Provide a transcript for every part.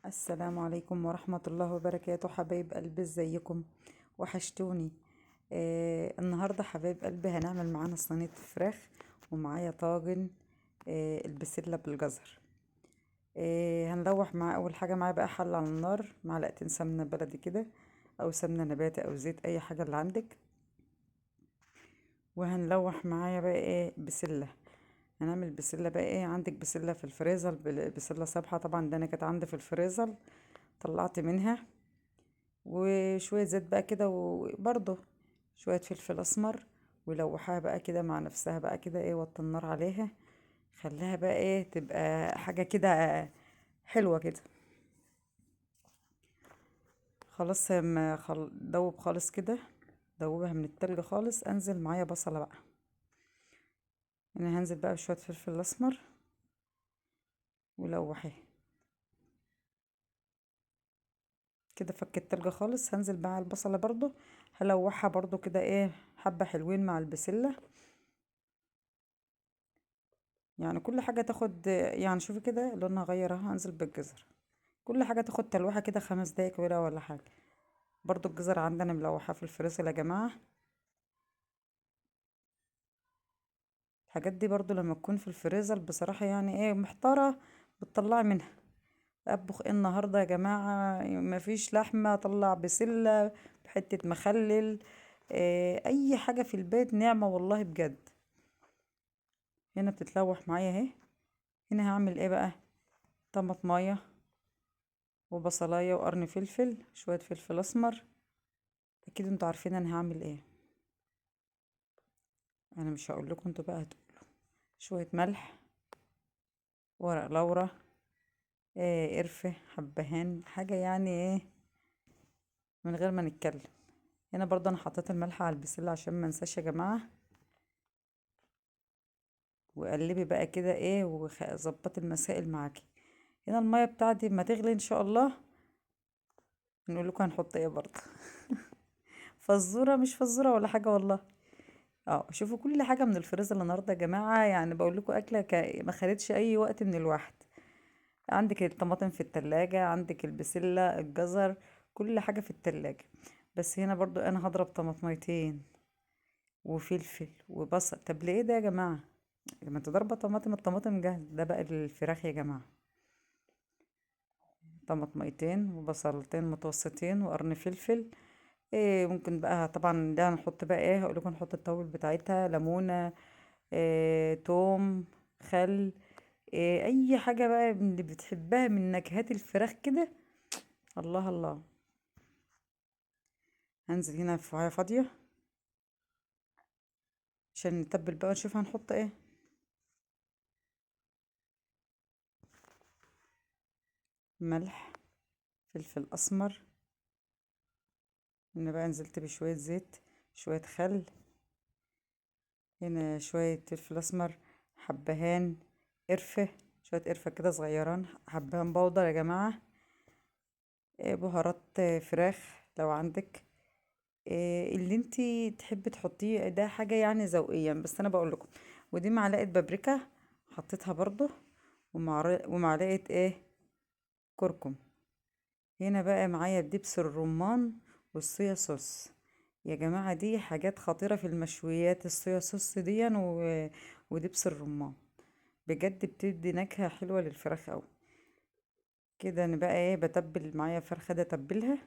السلام عليكم ورحمة الله وبركاته، حبايب قلبي، ازيكم؟ وحشتوني. النهاردة حبايب قلبي هنعمل معانا صينية فراخ، ومعايا طاجن البسلة بالجزر. هنلوح مع أول حاجة معايا بقى حل على النار، معلقتين سمنة بلدي كده، أو سمنة نباتي أو زيت، أي حاجة اللي عندك. وهنلوح معايا بقى بسلة. هنعمل بسلة بقى عندك بسلة في الفريزر، بسلة سابحة طبعا، ده أنا كانت عندي في الفريزر، طلعت منها. وشوية زيت بقى كده، وبرضه شوية فلفل أسمر، ولوحها بقى كده مع نفسها بقى كده، وطي النار عليها، خليها بقى تبقى حاجة كده حلوة كده. خلاص ما دوب خالص كده، دوبها من التلج خالص، انزل معايا بصلة بقى. انا هنزل بقى بشوية فلفل أسمر ولوحيها كده، فك التلج خالص، هنزل بقى على البصلة برضو، هلوحها برضو كده حبة حلوين مع البسلة. يعني كل حاجة تاخد، يعني شوفي كده لونها غير اهو، هنزل بالجزر، كل حاجة تاخد تلوحة كده 5 دقايق كده ولا حاجة. برضو الجزر عندنا ملوحة في الفريزر يا جماعة. الحاجات دي برضو لما تكون في الفريزر بصراحة يعني محتارة، بتطلعي منها. اطبخ النهاردة يا جماعة؟ مفيش لحمة، اطلع بسلة بحتة مخلل، اي حاجة في البيت نعمة والله بجد. هنا بتتلوح معايا اهي. هنا هعمل بقى؟ طماطماية وبصلاية وقرن فلفل، شوية فلفل اسمر. اكيد انتوا عارفين انا هعمل ايه، انا مش هقول لكم، انتوا بقى هتقولوا. شوية ملح، ورق لورا، قرفة، حبهان، حاجة يعني من غير ما نتكلم. هنا برضه انا حطيت الملح على البسلة عشان ما انساش يا جماعة. وقلبي بقى كده وظبطي المسائل معاكي. هنا المية بتاعتي ما تغلي ان شاء الله، نقول لكم هنحط ايه برضه. فزورة مش فزورة ولا حاجة والله. شوفوا كل حاجة من الفريزر النهاردة يا جماعة، يعني بقول لكم أكلة ما خدتش أي وقت من الواحد. عندك الطماطم في التلاجة، عندك البسلة، الجزر، كل حاجة في التلاجة. بس هنا برضو أنا هضرب طماطميتين وفلفل وبصل. طب ليه ده يا جماعة؟ لما انت ضربة طماطم، الطماطم جاهز، ده بقى الفراخ يا جماعة. طماطميتين وبصلتين متوسطين وقرن فلفل. ممكن بقى طبعا ده هنحط بقى هقول لكم نحط التوابل بتاعتها، ليمونة، توم، خل، اي حاجة بقى من اللي بتحبها من نكهات الفراخ كده. الله الله. هنزل هنا في وعاء فاضية عشان نتبل بقى ونشوف هنحط ايه. ملح، فلفل اسمر. هنا بقى نزلت بشوية زيت، شوية خل، هنا شوية فلفل اسمر، حبهان، قرفة، شوية قرفة كده صغيران، حبهان بودر يا جماعة. بهارات فراخ لو عندك، اللي انتي تحبي تحطيه، ده حاجة يعني ذوقيا، بس انا بقول لكم. ودي معلقة بابريكا حطيتها برضو، ومعلقة كركم. هنا بقى معايا دبس الرمان والصويا صوص. يا جماعة دي حاجات خطيرة في المشويات، الصويا صوص دي ودبس الرمان، بجد بتدي نكهة حلوة للفراخ اوي. كده انا بقى بتبل معايا فرخة، ده اتبلها.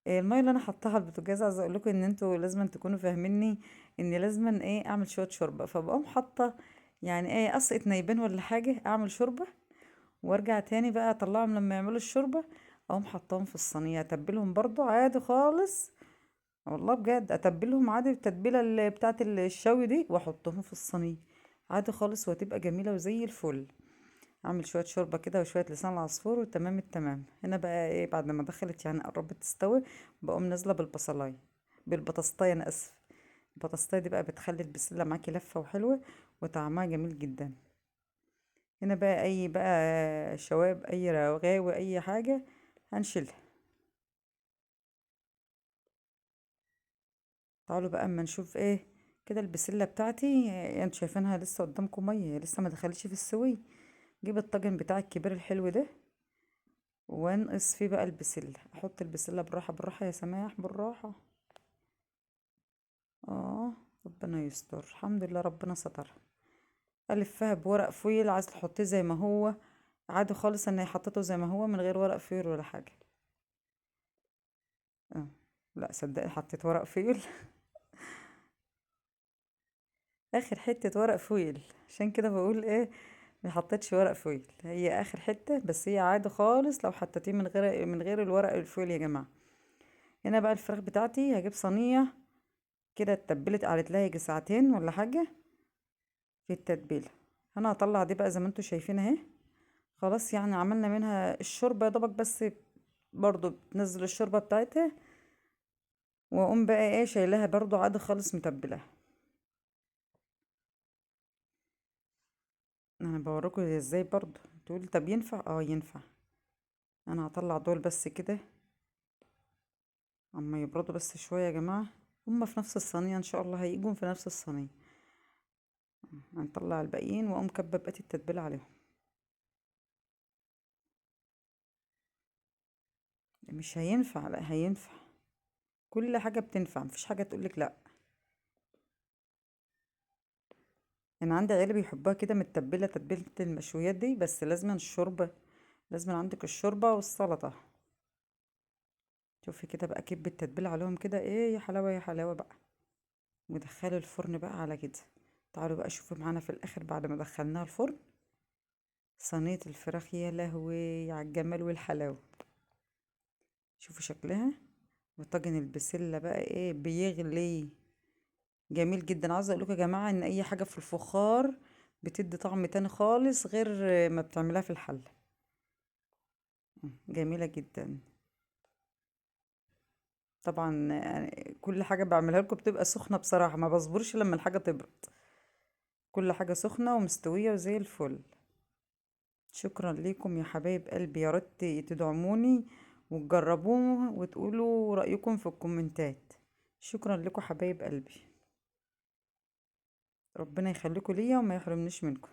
الميه اللي انا حطاها على البوتاجاز، عايزه اقول لكم ان انتوا لازم تكونوا فاهميني ان لازم اعمل شويه شوربه، فبقوم حاطه يعني قصقة نايبين ولا حاجه، اعمل شوربه وارجع تاني بقى اطلعهم لما يعملوا الشوربه، اقوم حطاهم في الصينيه، اتبلهم برضو عادي خالص. والله بجد اتبلهم عادي بالتتبيله اللي بتاعه الشوي دي، واحطهم في الصينيه عادي خالص، وهتبقى جميله وزي الفل. اعمل شويه شوربه كده وشويه لسان العصفور، وتمام التمام. هنا بقى بعد ما دخلت يعني قربت تستوي، بقوم نازله بالبصلايه، بالبطاطايه انا اسف. البطاطايه دي بقى بتخلي البسله معاكي لفه وحلوه، وطعمها جميل جدا. هنا بقى اي بقى شواب، اي رغاوي، اي حاجه هنشيلها. تعالوا بقى اما نشوف كده البسله بتاعتي، انتوا شايفينها لسه قدامكم ميه، لسه ما دخلتش في السوي. جيب الطاجن بتاع الكبير الحلو ده، وانقص فيه بقى البسلة، احط البسلة بالراحة بالراحة يا سماح بالراحة. اه، ربنا يستر، الحمد لله ربنا سترها. الفها بورق فويل، عايز تحطيه زي ما هو عادي خالص، انا حطيته زي ما هو من غير ورق فويل ولا حاجة. اه، لا صدقني حطيت ورق فويل. اخر حتة ورق فويل، عشان كده بقول ايه، ما حطيتش ورق فويل، هي اخر حتة بس، هي عادي خالص لو حطيتيه من غير الورق الفويل يا جماعة. هنا بقى الفراخ بتاعتي هجيب صينية كده اتبلت، قعدت لها يجي ساعتين ولا حاجة في التتبيلة. انا هطلع دي بقى زي ما انتوا شايفين اهي، خلاص يعني عملنا منها الشوربة يا دوبك بس، برضو بتنزل الشوربة بتاعتها، واقوم بقى ايه شايلاها برضو عادي خالص متبلة. انا بوريكم ازاي برضو، تقول طب ينفع؟ اه ينفع. انا هطلع دول بس كده اما يبردوا بس شوية يا جماعة، هما في نفس الصينية ان شاء الله، هيجوا في نفس الصينية. هنطلع الباقيين واقوم كبه بقية التتبيلة عليهم. مش هينفع؟ لا هينفع، كل حاجة بتنفع، مفيش حاجة تقولك لا. انا عندي عيلة بيحبوها كده متبلة تتبيلة المشويات دي، بس لازم الشوربة، لازم عندك الشوربة والسلطة. شوفي كده بقى، كب التتبيلة عليهم كده، ايه يا حلاوة يا حلاوة بقى. ودخلي الفرن بقى على كده. تعالوا بقى شوفوا معانا في الاخر بعد ما دخلناها الفرن، صينية الفراخ، يا لهوي على الجمال والحلاوة. شوفوا شكلها، وطاجن البسلة بقى ايه بيغلي، جميل جدا. عاوزة اقولكم يا جماعة ان اي حاجة في الفخار بتدي طعم تاني خالص غير ما بتعملها في الحل. جميلة جدا. طبعا كل حاجة بعملها لكم بتبقى سخنة بصراحة، ما بصبرش لما الحاجة تبرد، كل حاجة سخنة ومستوية وزي الفل. شكرا ليكم يا حبايب قلبي، يا ريت تدعموني وتجربوه وتقولوا رأيكم في الكومنتات. شكرا لكم حبايب قلبي، ربنا يخليكم ليا وما يحرمنيش منكم.